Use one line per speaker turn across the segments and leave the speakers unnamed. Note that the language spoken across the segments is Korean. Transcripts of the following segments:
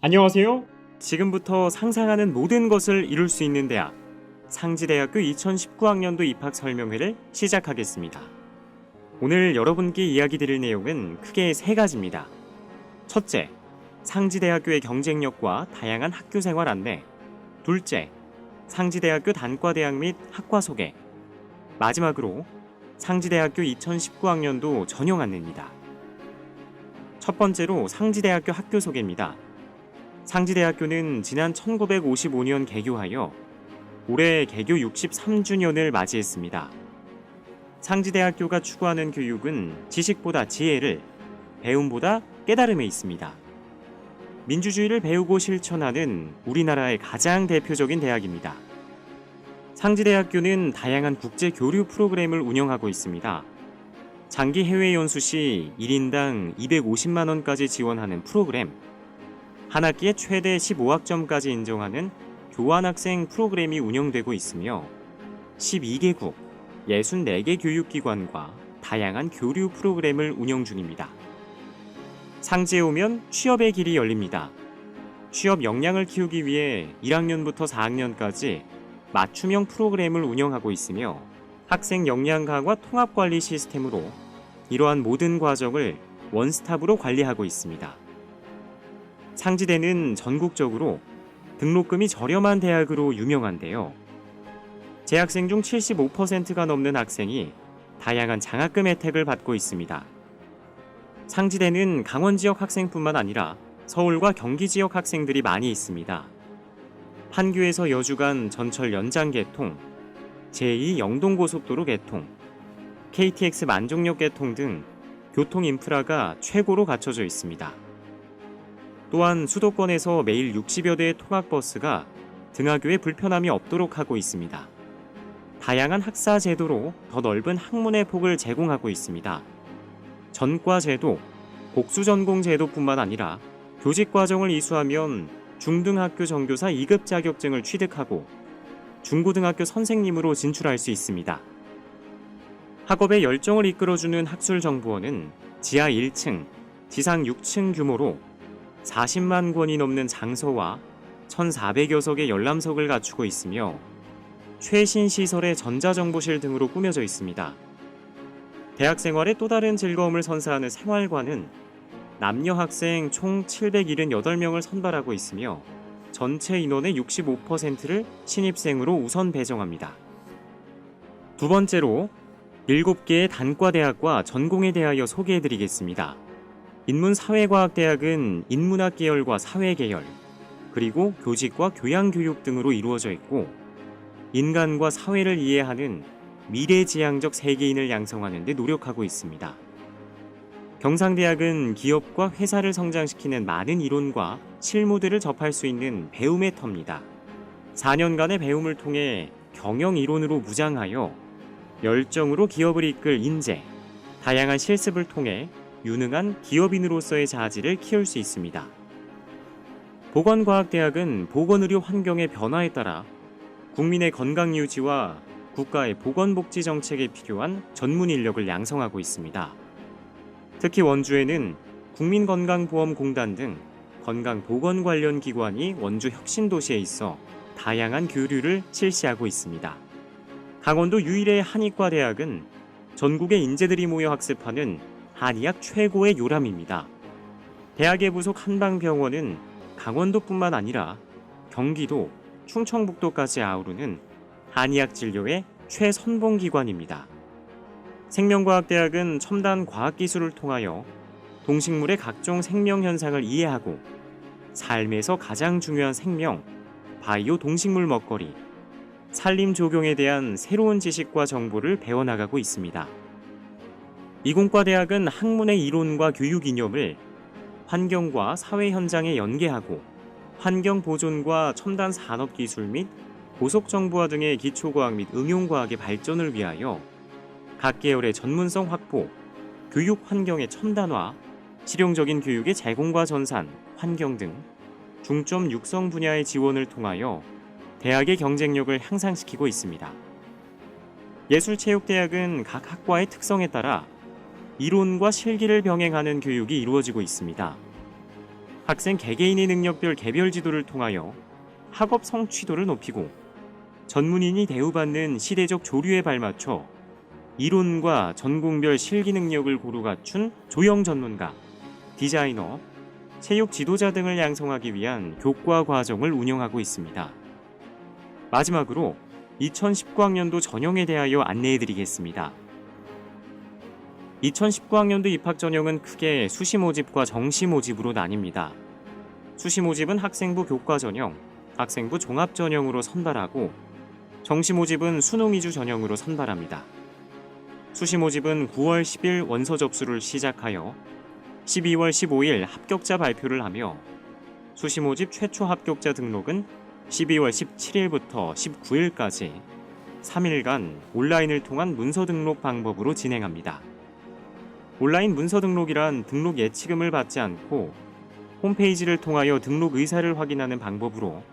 안녕하세요. 지금부터 상상하는 모든 것을 이룰 수 있는 대학, 상지대학교 2019학년도 입학 설명회를 시작하겠습니다. 오늘 여러분께 이야기 드릴 내용은 크게 세 가지입니다. 첫째, 상지대학교의 경쟁력과 다양한 학교 생활 안내. 둘째, 상지대학교 단과대학 및 학과 소개. 마지막으로 상지대학교 2019학년도 전형 안내입니다. 첫 번째로 상지대학교 학교 소개입니다. 상지대학교는 지난 1955년 개교하여 올해 개교 63주년을 맞이했습니다. 상지대학교가 추구하는 교육은 지식보다 지혜를, 배움보다 깨달음에 있습니다. 민주주의를 배우고 실천하는 우리나라의 가장 대표적인 대학입니다. 상지대학교는 다양한 국제 교류 프로그램을 운영하고 있습니다. 장기 해외 연수 시 1인당 250만 원까지 지원하는 프로그램, 한 학기에 최대 15학점까지 인정하는 교환학생 프로그램이 운영되고 있으며 12개국, 64개 교육기관과 다양한 교류 프로그램을 운영 중입니다. 상지에 오면 취업의 길이 열립니다. 취업 역량을 키우기 위해 1학년부터 4학년까지 맞춤형 프로그램을 운영하고 있으며 학생 역량 강화 통합관리 시스템으로 이러한 모든 과정을 원스톱으로 관리하고 있습니다. 상지대는 전국적으로 등록금이 저렴한 대학으로 유명한데요. 재학생 중 75%가 넘는 학생이 다양한 장학금 혜택을 받고 있습니다. 상지대는 강원 지역 학생뿐만 아니라 서울과 경기 지역 학생들이 많이 있습니다. 판교에서 여주 간 전철 연장 개통, 제2 영동고속도로 개통, KTX 만종역 개통 등 교통 인프라가 최고로 갖춰져 있습니다. 또한 수도권에서 매일 60여 대의 통학버스가 등하교에 불편함이 없도록 하고 있습니다. 다양한 학사 제도로 더 넓은 학문의 폭을 제공하고 있습니다. 전과 제도, 복수 전공 제도뿐만 아니라 교직 과정을 이수하면 중등학교 정교사 2급 자격증을 취득하고 중고등학교 선생님으로 진출할 수 있습니다. 학업의 열정을 이끌어주는 학술정보원은 지하 1층, 지상 6층 규모로 40만 권이 넘는 장서와 1,400여 석의 열람석을 갖추고 있으며 최신 시설의 전자정보실 등으로 꾸며져 있습니다. 대학 생활의 또 다른 즐거움을 선사하는 생활관은 남녀 학생 총 778명을 선발하고 있으며 전체 인원의 65%를 신입생으로 우선 배정합니다. 두 번째로 7개의 단과대학과 전공에 대하여 소개해드리겠습니다. 인문사회과학대학은 인문학 계열과 사회 계열, 그리고 교직과 교양교육 등으로 이루어져 있고 인간과 사회를 이해하는 미래지향적 세계인을 양성하는 데 노력하고 있습니다. 경상대학은 기업과 회사를 성장시키는 많은 이론과 실무들을 접할 수 있는 배움의 터입니다. 4년간의 배움을 통해 경영 이론으로 무장하여 열정으로 기업을 이끌 인재, 다양한 실습을 통해 유능한 기업인으로서의 자질을 키울 수 있습니다. 보건과학대학은 보건의료 환경의 변화에 따라 국민의 건강 유지와 국가의 보건복지 정책에 필요한 전문 인력을 양성하고 있습니다. 특히 원주에는 국민건강보험공단 등 건강보건 관련 기관이 원주 혁신도시에 있어 다양한 교류를 실시하고 있습니다. 강원도 유일의 한의과대학은 전국의 인재들이 모여 학습하는 한의학 최고의 요람입니다. 대학의 부속 한방병원은 강원도뿐만 아니라 경기도, 충청북도까지 아우르는 한의학 진료의 최선봉기관입니다. 생명과학대학은 첨단 과학기술을 통하여 동식물의 각종 생명 현상을 이해하고 삶에서 가장 중요한 생명, 바이오 동식물 먹거리, 산림 조경에 대한 새로운 지식과 정보를 배워나가고 있습니다. 이공과대학은 학문의 이론과 교육 이념을 환경과 사회 현장에 연계하고 환경 보존과 첨단 산업 기술 및 고속정보화 등의 기초과학 및 응용과학의 발전을 위하여 각 계열의 전문성 확보, 교육 환경의 첨단화, 실용적인 교육의 제공과 전산, 환경 등 중점 육성 분야의 지원을 통하여 대학의 경쟁력을 향상시키고 있습니다. 예술체육대학은 각 학과의 특성에 따라 이론과 실기를 병행하는 교육이 이루어지고 있습니다. 학생 개개인의 능력별 개별 지도를 통하여 학업 성취도를 높이고 전문인이 대우받는 시대적 조류에 발맞춰 이론과 전공별 실기 능력을 고루 갖춘 조형 전문가, 디자이너, 체육 지도자 등을 양성하기 위한 교과 과정을 운영하고 있습니다. 마지막으로 2019학년도 전형에 대하여 안내해드리겠습니다. 2019학년도 입학 전형은 크게 수시 모집과 정시 모집으로 나뉩니다. 수시 모집은 학생부 교과 전형, 학생부 종합 전형으로 선발하고 정시 모집은 수능 위주 전형으로 선발합니다. 수시 모집은 9월 10일 원서 접수를 시작하여 12월 15일 합격자 발표를 하며 수시 모집 최초 합격자 등록은 12월 17일부터 19일까지 3일간 온라인을 통한 문서 등록 방법으로 진행합니다. 온라인 문서 등록이란 등록 예치금을 받지 않고 홈페이지를 통하여 등록 의사를 확인하는 방법으로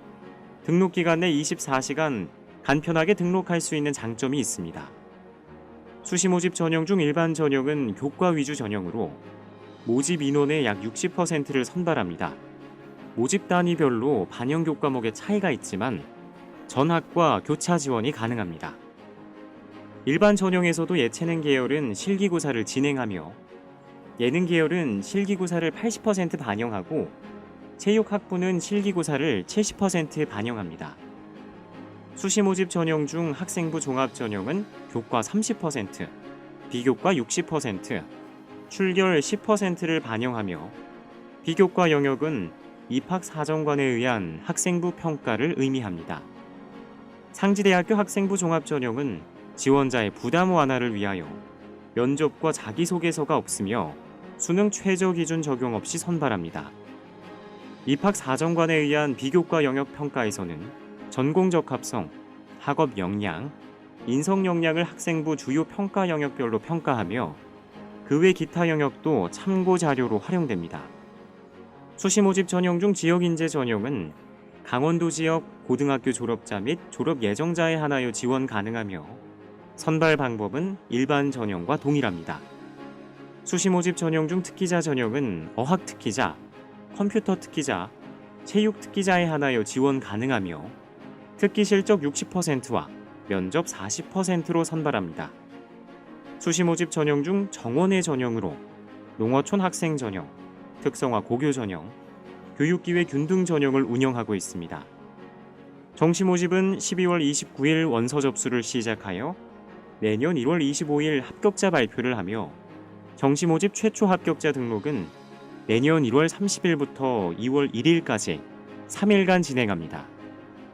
등록 기간 내 24시간 간편하게 등록할 수 있는 장점이 있습니다. 수시 모집 전형 중 일반 전형은 교과 위주 전형으로 모집 인원의 약 60%를 선발합니다. 모집 단위별로 반영 교과목의 차이가 있지만 전학과 교차 지원이 가능합니다. 일반 전형에서도 예체능 계열은 실기고사를 진행하며 예능 계열은 실기고사를 80% 반영하고 체육학부는 실기고사를 70% 반영합니다. 수시 모집 전형 중 학생부 종합 전형은 교과 30%, 비교과 60%, 출결 10%를 반영하며 비교과 영역은 입학 사정관에 의한 학생부 평가를 의미합니다. 상지대학교 학생부 종합 전형은 지원자의 부담 완화를 위하여 면접과 자기소개서가 없으며 수능 최저 기준 적용 없이 선발합니다. 입학 사정관에 의한 비교과 영역 평가에서는 전공 적합성, 학업 역량, 인성 역량을 학생부 주요 평가 영역별로 평가하며 그 외 기타 영역도 참고 자료로 활용됩니다. 수시 모집 전형 중 지역 인재 전형은 강원도 지역 고등학교 졸업자 및 졸업 예정자에 한하여 지원 가능하며 선발 방법은 일반 전형과 동일합니다. 수시 모집 전형 중 특기자 전형은 어학 특기자, 컴퓨터 특기자, 체육 특기자에 한하여 지원 가능하며 특기 실적 60%와 면접 40%로 선발합니다. 수시 모집 전형 중 정원외 전형으로 농어촌 학생 전형, 특성화 고교 전형, 교육기회 균등 전형을 운영하고 있습니다. 정시 모집은 12월 29일 원서 접수를 시작하여 내년 1월 25일 합격자 발표를 하며 정시 모집 최초 합격자 등록은 내년 1월 30일부터 2월 1일까지 3일간 진행합니다.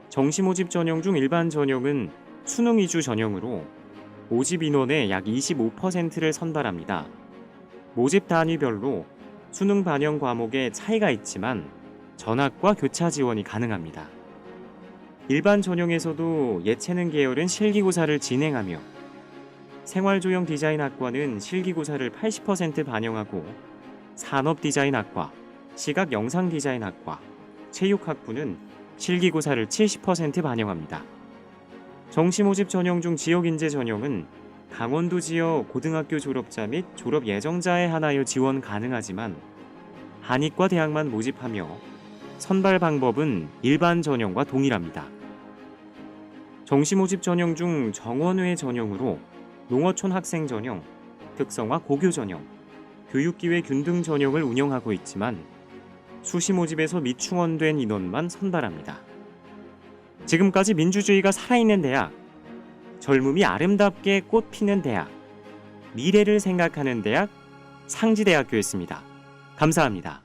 정시 모집 전형 중 일반 전형은 수능 위주 전형으로 모집 인원의 약 25%를 선발합니다. 모집 단위별로 수능 반영 과목에 차이가 있지만 전학과 교차 지원이 가능합니다. 일반 전형에서도 예체능 계열은 실기고사를 진행하며 생활조형 디자인학과는 실기고사를 80% 반영하고 산업디자인학과, 시각영상디자인학과, 체육학부는 실기고사를 70% 반영합니다. 정시 모집 전형 중 지역인재 전형은 강원도 지역 고등학교 졸업자 및 졸업 예정자에 한하여 지원 가능하지만 한의과 대학만 모집하며 선발 방법은 일반 전형과 동일합니다. 정시 모집 전형 중 정원외 전형으로 농어촌 학생 전형, 특성화 고교 전형, 교육기회 균등 전형을 운영하고 있지만 수시 모집에서 미충원된 인원만 선발합니다. 지금까지 민주주의가 살아있는 대학, 젊음이 아름답게 꽃피는 대학, 미래를 생각하는 대학 상지대학교였습니다. 감사합니다.